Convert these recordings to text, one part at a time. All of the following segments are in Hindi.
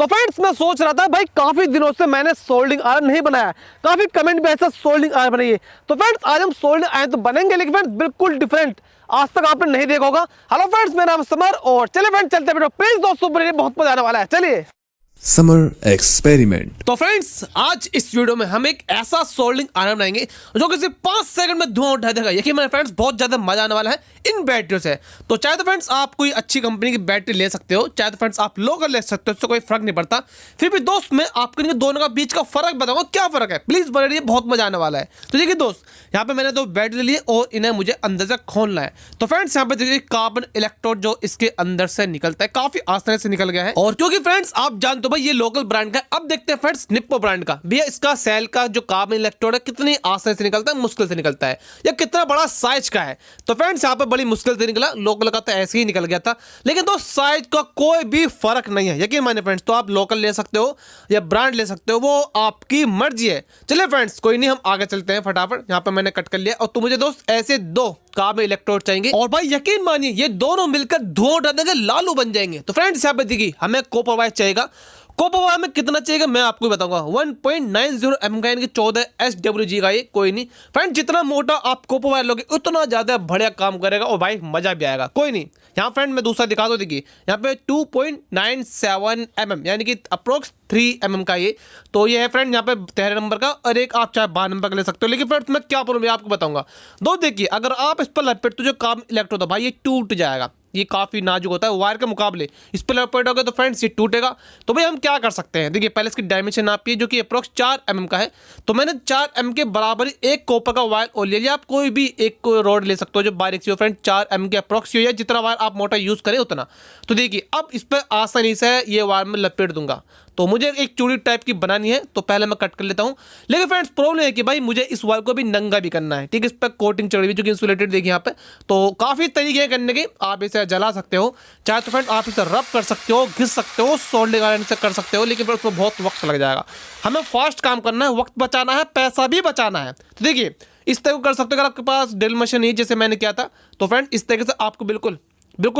तो फ्रेंड्स मैं सोच रहा था भाई काफी दिनों से मैंने सोल्डिंग आयरन नहीं बनाया, काफी कमेंट में ऐसा सोल्डिंग आयरन बनाइए। तो फ्रेंड्स आज हम सोल्डिंग आयरन तो बनेंगे, लेकिन फ्रेंड्स बिल्कुल डिफरेंट, आज तक आपने नहीं देखा होगा। हेलो फ्रेंड्स, मेरा नाम समर और चलिए फ्रेंड्स चलते हैं प्लीज दोस्तों, बहुत मजा आने वाला है। चलिए समर एक्सपेरिमेंट। तो फ्रेंड्स आज इस वीडियो में हम एक ऐसा सोल्डिंग आयरन बनाएंगे जो कि सिर्फ 5 सेकंड में धुआं उठा देगा। यकीन मेरे फ्रेंड्स बहुत ज्यादा मजा आने वाला है इन बैटरियों से। तो चाहे तो फ्रेंड्स आप कोई अच्छी कंपनी की बैटरी ले सकते हो, चाहे तो फ्रेंड्स आप लोकल ले सकते हो, उससे कोई फर्क नहीं पड़ता। फिर भी दोस्त मैं आपको इनके दोनों का बीच का फर्क बताऊंगा, क्या फर्क है। प्लीज बने रहिए, बहुत मजा आने वाला है। तो देखिए दोस्त, यहाँ पे मैंने 2 बैटरी लिए और इन्हें मुझे अंदर से खोलना है। तो फ्रेंड्स यहाँ पे देखिए कार्बन इलेक्ट्रोड जो इसके अंदर से निकलता है, काफी आसानी से निकल गया है। और क्योंकि फ्रेंड्स आप जानते हो भाई ये लोकल ब्रांड का, अब देखते हैं फ्रेंड्स निप्पो ब्रांड का भैया, इसका सेल का जो कार्बन इलेक्ट्रोड है कितनी आसानी से निकलता है, मुश्किल से निकलता है, या कितना बड़ा साइज का है। तो फ्रेंड्स यहाँ पे बड़ी मुश्किल से निकला, लोकल का तो ऐसे ही निकल गया था। लेकिन तो साइज का कोई भी फर्क नहीं है, यकीन मानिए फ्रेंड्स। तो आप लोकल ले सकते हो या ब्रांड ले सकते हो, वो आपकी मर्जी है। चलिए फ्रेंड्स कोई नहीं, हम आगे चलते हैं फटाफट। यहाँ पे मैंने कट कर लिया। और तो मुझे दोस्त ऐसे 2 कार्बन इलेक्ट्रोड चाहिए, और भाई यकीन मानिए ये दोनों मिलकर धुआं उठा देंगे, लालू बन जाएंगे। तो फ्रेंड्स यहाँ पे देखिए हमें कॉपर वायर चाहिएगा। कॉपर वायर में कितना चाहिएगा मैं आपको बताऊंगा। 1.90 mm का, यानी कि 14 SWG का ये। कोई नहीं फ्रेंड, जितना मोटा आप कॉपर वायर लोगे उतना ज्यादा बढ़िया काम करेगा और भाई मजा भी आएगा। कोई नहीं, यहाँ फ्रेंड मैं दूसरा दिखा दो। देखिए यहाँ पे 2.97 mm यानी कि अप्रोक्स 3 mm का ये। तो ये है फ्रेंड यहाँ पे 13 नंबर का, और एक आप चाहे 12 नंबर का ले सकते हो। लेकिन फ्रेंड्स मैं क्या करूँ, मैं आपको बताऊंगा। दो देखिए, अगर आप इस पर लपेट तो जो कार्बन इलेक्ट्रोड भाई ये टूट जाएगा, ये काफी नाजुक होता है वायर के मुकाबले। इस पर लपेटोगे तो फ्रेंड्स ये टूटेगा। तो भाई हम क्या कर सकते हैं, देखिए पहले इसकी डायमेंशन नापिए जो कि अप्रोक्स 4 mm का है। तो मैंने 4 mm के बराबर एक कॉपर का वायर और ले लिया। आप कोई भी एक रोड ले सकते हो जो बारीक सी हो फ्रेंड, 4 mm के अप्रोक्स हो, या जितना वायर आप मोटा यूज करें उतना। तो देखिए अब इस पर आसानी से ये वायर में लपेट दूंगा। तो मुझे एक चूड़ी टाइप की बनानी है, तो पहले मैं कट कर लेता हूं। लेकिन फ्रेंड्स प्रॉब्लम है कि भाई मुझे इस वायर को भी नंगा भी करना है, ठीक है। इस पर कोटिंग चढ़ी हुई जो कि इंसुलेटेड देखिए यहाँ पे। तो काफी तरीके हैं करने के, आप इसे जला सकते हो, चाहे तो फ्रेंड आप इसे रब कर सकते हो, घिस सकते हो, सोल्डिंग आयरन से कर सकते हो। लेकिन फिर उसमें बहुत वक्त लग जाएगा। हमें फास्ट काम करना है, वक्त बचाना है, पैसा भी बचाना है। तो देखिए इस तरह कर सकते हो। अगर आपके पास ड्रिल मशीन है जैसे मैंने किया था, तो फ्रेंड इस तरीके से आपको बिल्कुल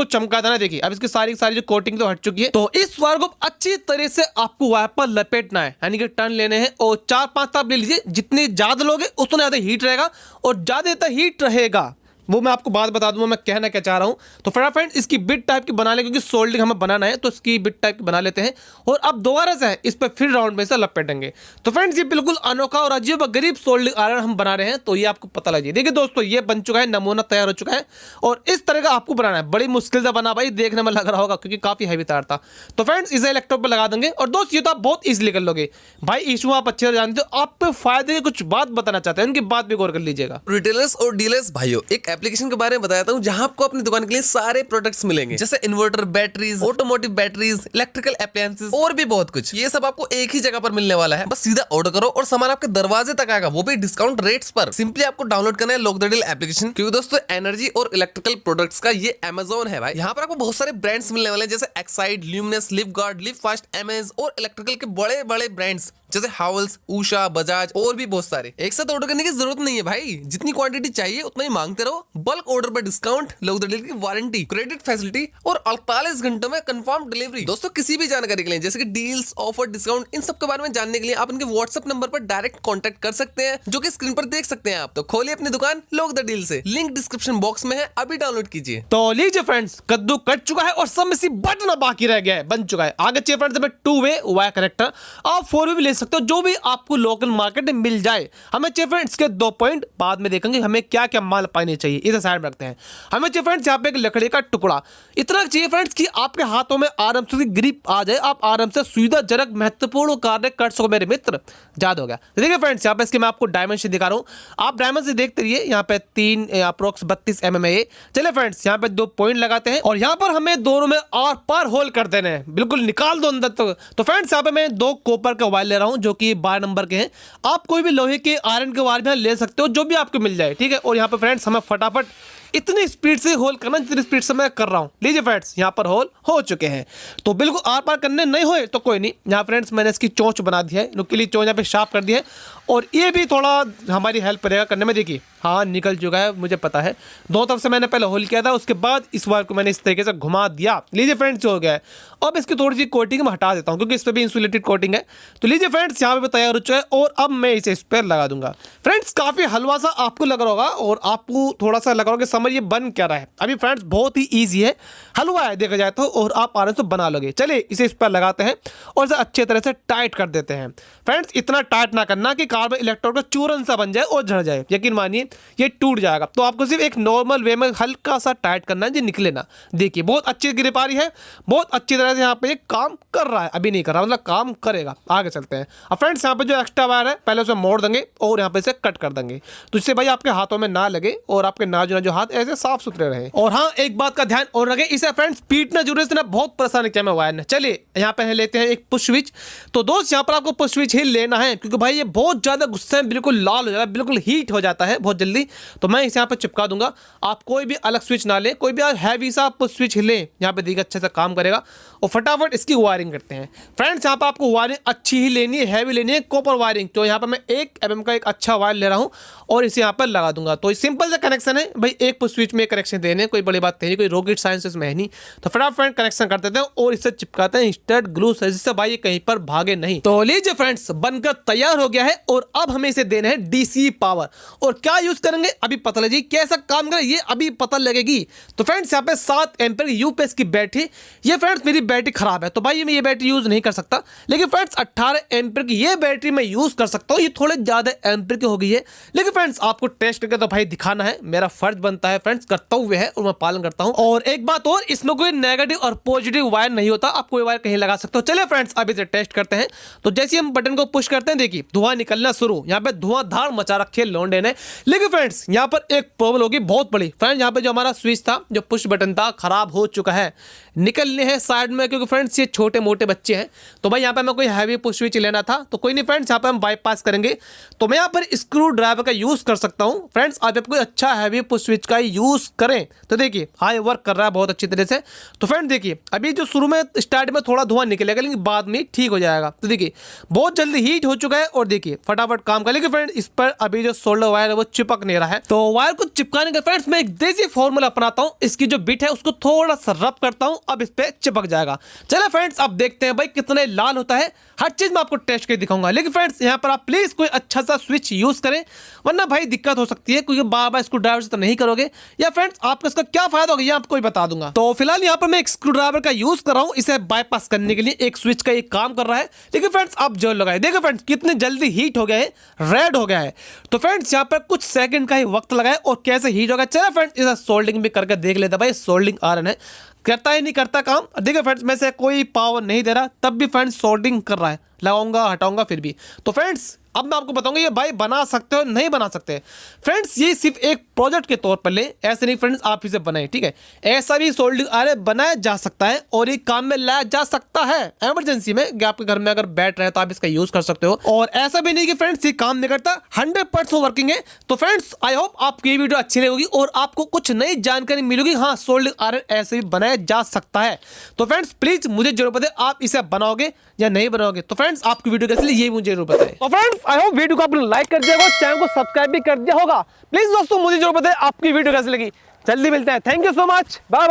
चमका देना। देखिए अब इसकी सारी जो कोटिंग तो हट चुकी है। तो इस वायर को अच्छी तरह से आपको वायर पर लपेटना है, यानी कि टर्न लेने हैं। और 4-5 ताप ले लीजिए, जितनी ज्यादा लोगे उतना ज्यादा हीट रहेगा, और ज्यादा हीट रहेगा वो मैं आपको बात बता दूंगा मैं कहना क्या चाह रहा हूं। तो फ्रेंड इसकी बिट टाइप की बना ले, क्योंकि सोल्डिंग हमें बनाना है, तो इसकी बिट टाइप की बना लेते हैं। और अब दोबारा से इस पर फिर राउंड में से लपेटेंगे। तो फ्रेंड्स ये बिल्कुल अनोखा और अजीब गरीब सोल्डिंग आयरन हम बना रहे हैं, तो ये आपको पता लगे। देखिए दोस्तों ये बन चुका है, नमूना तैयार हो चुका है, और इस तरह का आपको बनाना है। बड़ी मुश्किल से बना भाई, देखने में लग रहा होगा क्योंकि काफी हैवी तार था। तो फ्रेंड्स इसे इलेक्ट्रोड पर लगा देंगे। और दोस्त ये तो आप बहुत ईजिली कर लोगे भाई, इशू आप अच्छे से जानते हो। आप पे फायदे की कुछ बात बताना चाहते हैं, उनकी बात भी गौर कर लीजिएगा। रिटेलर्स और डीलर्स भाइयों, एक एप्लीकेशन के बारे में बताता हूं जहां आपको अपनी दुकान के लिए सारे प्रोडक्ट्स मिलेंगे, जैसे inverter, batteries, automotive batteries, electrical appliances और भी बहुत कुछ। ये सब आपको एक ही जगह पर मिलने वाला है। बस सीधा ऑर्डर करो और सामान आपके दरवाजे तक आएगा, वो भी डिस्काउंट रेट्स पर। सिंपली आपको डाउनलोड करना है LockTheDeal एप्लीकेशन, क्योंकि दोस्तों एनर्जी और इलेक्ट्रिकल प्रोडक्ट्स का ये अमेज़न है भाई। यहाँ पर आपको बहुत सारे ब्रांड्स मिलने वाले हैं, जैसे एक्साइड, ल्यूमिनस, लिवगार्ड, लिवफास्ट, एमएस, और इलेक्ट्रिकल के बड़े बड़े ब्रांड्स जैसे हावल्स, उषा, बजाज और भी बहुत सारे। एक साथ ऑर्डर करने की जरूरत नहीं है भाई, जितनी क्वांटिटी चाहिए उतना ही मांगते रहो। बल्क ऑर्डर पर डिस्काउंट, LockTheDeal की वारंटी, क्रेडिट फैसिलिटी और 48 घंटों में कंफर्म डिलीवरी। दोस्तों किसी भी जानकारी के लिए, जैसे कि डील्स, ऑफर, डिस्काउंट, इन सब के बारे में जानने के लिए आप इनके व्हाट्सएप नंबर पर डायरेक्ट कॉन्टैक्ट कर सकते हैं, जो कि स्क्रीन पर देख सकते हैं आप। तो खोलिए अपनी दुकान LockTheDeal से, लिंक डिस्क्रिप्शन बॉक्स में है, अभी डाउनलोड कीजिए। तो लीजिए फ्रेंड्स, कद्दू कट चुका है और सब में से बटन बाकी रह गया है, बन चुका है। आगे चाहिए फ्रेंड्स हमें 2-वे वायर कनेक्टर, आप 4-वे भी ले सकते हो, जो भी आपको लोकल मार्केट में मिल जाए। हमें चाहिए फ्रेंड्स के 2 पॉइंट, बाद में देखेंगे हमें क्या क्या माल पाने चाहिए, इसे साइड में रखते हैं। हमें चाहिए फ्रेंड्स यहाँ पे एक लकड़ी का टुकड़ा, इतना चाहिए फ्रेंड्स कि आपके हाथों में आराम से ग्रिप आ जाए, आप आराम से सुविधाजनक महत्वपूर्ण कार्य कर सको मेरे मित्र। याद हो गया। देखिए फ्रेंड्स यहाँ पे इसके मैं आपको डायमेंशन दिखा रहा हूँ, आप डायमेंशन से देखते रहिए। यहाँ पे 3 अप्रोक्स 32 mm है। चलिए फ्रेंड्स यहाँ पे 2 पॉइंट लगाते हैं, और यहाँ पर हमें दोनों में आर पार होल कर देने हैं, बिल्कुल निकाल दो अंदर तक। तो फ्रेंड्स यहाँ पे मैं 2 कॉपर का वायर ले रहा हूँ, जो कि 12 नंबर के हैं। आप कोई भी लोहे के आयरन के वायर भी ले सकते हो, जो भी आपको मिल जाए, ठीक है। और यहाँ पे फ्रेंड्स हमें फटाफट इतनी स्पीड से होल करना जितनी स्पीड से मैं कर रहा हूँ। लीजिए फ्रेंड्स, यहाँ पर होल हो चुके हैं। तो बिल्कुल आर पार करने नहीं हुए तो कोई नहीं। यहाँ फ्रेंड्स मैंने इसकी चोंच बना दी है, नुकीली चोंच यहाँ पे शार्प कर दी है, और ये भी थोड़ा हमारी हेल्प करेगा करने में। देखिए हाँ निकल चुका है, मुझे पता है। दोनों तरफ से मैंने पहले होल किया था, उसके बाद इस वायर को मैंने इस तरीके से घुमा दिया। लीजिए फ्रेंड्स हो गया है। अब इसकी थोड़ी सी कोटिंग मैं हटा देता हूँ क्योंकि इस पर भी इंसुलेटेड कोटिंग है। तो लीजिए फ्रेंड्स, यहाँ पे तैयार हो चुका है और अब मैं इसे इस पर लगा दूंगा। फ्रेंड्स काफ़ी हलवा सा आपको लग रहा होगा और आपको थोड़ा सा लग रहा होगा कि समर ये बन क्या रहा है। अभी फ्रेंड्स बहुत ही ईजी है, हलवा है देखा जाए तो, और आप आराम से बना लोगे। चलिए इसे इस पर लगाते हैं और इसे अच्छे तरह से टाइट कर देते हैं। फ्रेंड्स इतना टाइट ना करना कि कार्बन इलेक्ट्रोड का चूरन सा बन जाए और झड़ जाए, यकीन मानिए ये टूट जाएगा। तो आपको सिर्फ एक नॉर्मल वे में हल्का सा टाइट करना है, जो निकले ना। देखिए बहुत अच्छी ग्रिप आ रही है, बहुत अच्छी तरह से यहाँ पे काम कर रहा है। अभी नहीं कर रहा, मतलब काम करेगा। आगे चलते हैं। अब फ्रेंड्स यहाँ पे जो एक्स्ट्रा वायर है पहले उसे मोड़ देंगे और यहाँ पे इसे कट कर देंगे, तो इससे भाई आपके हाथों में ना लगे और आपके नाजुक हाथ ऐसे साफ सुथरे रहे। और हाँ एक बात का ध्यान और रखें, इसे फ्रेंड्स पीटना जरूरी से ना, बहुत परेशानी किया मैं वायर ने। चलिए यहाँ पे लेते हैं एक पुश स्विच। तो दोस्त यहाँ पर आपको पुश स्विच ही लेना है क्योंकि भाई ये बहुत ज्यादा गुस्से में बिल्कुल लाल हो जाता है, बिल्कुल हीट हो जाता है बहुत जल्दी। तो मैं इसे यहाँ पे चिपका दूंगा। आप कोई भी अलग स्विच ना ले, कोई भी हैवी सा पुश स्विच ले, यहाँ पे देखिए अच्छे से काम करेगा। और फटाफट इसकी वायरिंग करते हैं। फ्रेंड्स यहाँ पे आपको वायरिंग अच्छी ही लेनी है, हैवी लेनी है, कॉपर वायरिंग। तो यहाँ पर मैं 1 mm का एक अच्छा वायर ले रहा हूँ और इसे यहाँ पर लगा दूंगा। तो सिंपल सा कनेक्शन है भाई, एक पुश स्विच में कनेक्शन देने, कोई बड़ी बात नहीं, कोई रॉकेट साइंस इसमें है नहीं। तो फटाफट कनेक्शन कर देते हैं और इसे चिपकाते हैं इंस्टेंट ग्लू से, जिससे भाई ये कहीं पर भागे नहीं। तो लीजिए फ्रेंड्स बनकर तैयार हो गया है और अब हमें इसे देना है डीसी पावर। और क्या यूज करेंगे अभी पता लगे, कैसा काम करे ये अभी पता लगेगी। तो फ्रेंड्स यहाँ पे 7 एम्पीयर यूपीएस की बैटरी। ये फ्रेंड्स मेरी बैटरी खराब है तो भाई मैं ये बैटरी यूज नहीं कर सकता, लेकिन फ्रेंड्स 18 एम्पीयर की ये बैटरी मैं यूज कर सकता हूँ। ये थोड़े ज्यादा एम्पीयर की हो गई है, लेकिन फ्रेंड्स आपको टेस्ट करके तो भाई दिखाना है, मेरा फर्ज बनता है फ्रेंड्स, कर्तव्य है और मैं पालन करता हूँ। और एक बात और, इसमें कोई नेगेटिव और पॉजिटिव वायर नहीं होता, आप कोई वायर कहीं लगा सकते हो। चलिए फ्रेंड्स अब इसे टेस्ट करते हैं। तो जैसे हम बटन को पुश करते हैं देखिए धुआं निकलना शुरू, यहाँ पे धुआंधार मचा रखी है लौंडे ने। लेकिन फ्रेंड्स यहाँ पर एक प्रॉब्लम होगी बहुत बड़ी। फ्रेंड्स यहाँ पे जो हमारा स्विच था, जो पुश बटन था, खराब हो चुका है, निकलने हैं साइड में, क्योंकि फ्रेंड्स ये छोटे मोटे बच्चे हैं। तो भाई यहाँ पे मैं कोई हैवी पुश स्विच लेना था तो कोई नहीं फ्रेंड्स, यहाँ पे हम बाईपास करेंगे। तो मैं यहाँ पर स्क्रू ड्राइवर का यूज कर सकता हूँ। फ्रेंड्स आप कोई अच्छा हैवी पुश स्विच का यूज करें तो देखिए हाँ ये वर्क कर रहा है बहुत अच्छी तरह से। तो फ्रेंड्स देखिए अभी जो शुरू में स्टार्ट में थोड़ा धुआं निकलेगा, लेकिन बाद में ठीक हो जाएगा। तो देखिए बहुत जल्दी हीट हो चुका है और देखिए फटाफट काम कर। लेकिन फ्रेंड्स इस पर अभी जो सोल्डर वायर है वो चिपक नहीं रहा है। तो वायर को चिपकाने का फ्रेंड्स मैं एक देसी फॉर्मूला अपनाता हूँ। इसकी जो बिट है उसको थोड़ा सा रब करता हूँ, अब इस पे चिपक जाएगा। चलो फ्रेंड्स अब देखते हैं भाई कितने लाल होता है। हर चीज मैं आपको टेस्ट करके दिखाऊंगा, लेकिन फ्रेंड्स यहाँ पर आप प्लीज कोई अच्छा सा स्विच यूज करें, वरना भाई दिक्कत हो सकती है, क्योंकि बार-बार स्क्रू ड्राइवर से तो नहीं करोगे। या फ्रेंड्स आपको इसका क्या फायदा होगा ये आपको ही बता दूंगा। तो फिलहाल यहाँ पर मैं एक स्क्रू ड्राइवर का यूज कर रहा हूँ, इसे बाईपास करने के लिए एक स्विच का ये काम कर रहा है। लेकिन फ्रेंड्स आप जो लगाए देखो फ्रेंड्स कितनी जल्दी हीट हो गया है, रेड हो गया है। तो फ्रेंड्स यहाँ पर कुछ सेकंड का ही वक्त लगा है और कैसे हीट होगा। चलो फ्रेंड्स इसे सोल्डिंग भी करके देख लेते भाई, सोल्डिंग आयरन है, करता ही नहीं करता काम। देखिए फ्रेंड्स मैं से कोई पावर नहीं दे रहा, तब भी फ्रेंड्स सोल्डिंग कर रहा है, लगाऊंगा हटाऊंगा फिर भी। तो फ्रेंड्स अब मैं आपको बताऊंगा ये भाई बना सकते हो नहीं बना सकते। फ्रेंड्स ये सिर्फ एक प्रोजेक्ट के तौर पर ले, ऐसे नहीं फ्रेंड्स आप इसे बनाए, ठीक है। ऐसा भी सोल्डिंग आयरन बनाया जा सकता है और ये काम में लाया जा सकता है इमरजेंसी में, कि आपके घर में अगर बैठ रहे तो आप इसका यूज कर सकते हो। और ऐसा भी नहीं कि फ्रेंड्स ये काम नहीं करता, 100% वर्किंग है। तो फ्रेंड्स आई होप आपकी ये वीडियो अच्छी लगेगी और आपको कुछ नई जानकारी मिलेगी। हाँ सोल्डिंग आयरन ऐसे भी बनाया जा सकता है। तो फ्रेंड्स प्लीज मुझे जरूर बताएं आप इसे बनाओगे या नहीं बनाओगे। तो फ्रेंड्स आपकी वीडियो कैसी लगी ये मुझे जरूर बताएं। तो फ्रेंड्स आई होप वीडियो को आपने लाइक कर दिया होगा, चैनल को सब्सक्राइब भी कर दिया होगा। प्लीज दोस्तों मुझे जरूर बताएं आपकी वीडियो कैसी लगी। जल्दी मिलते हैं, thank you so much, bye bye.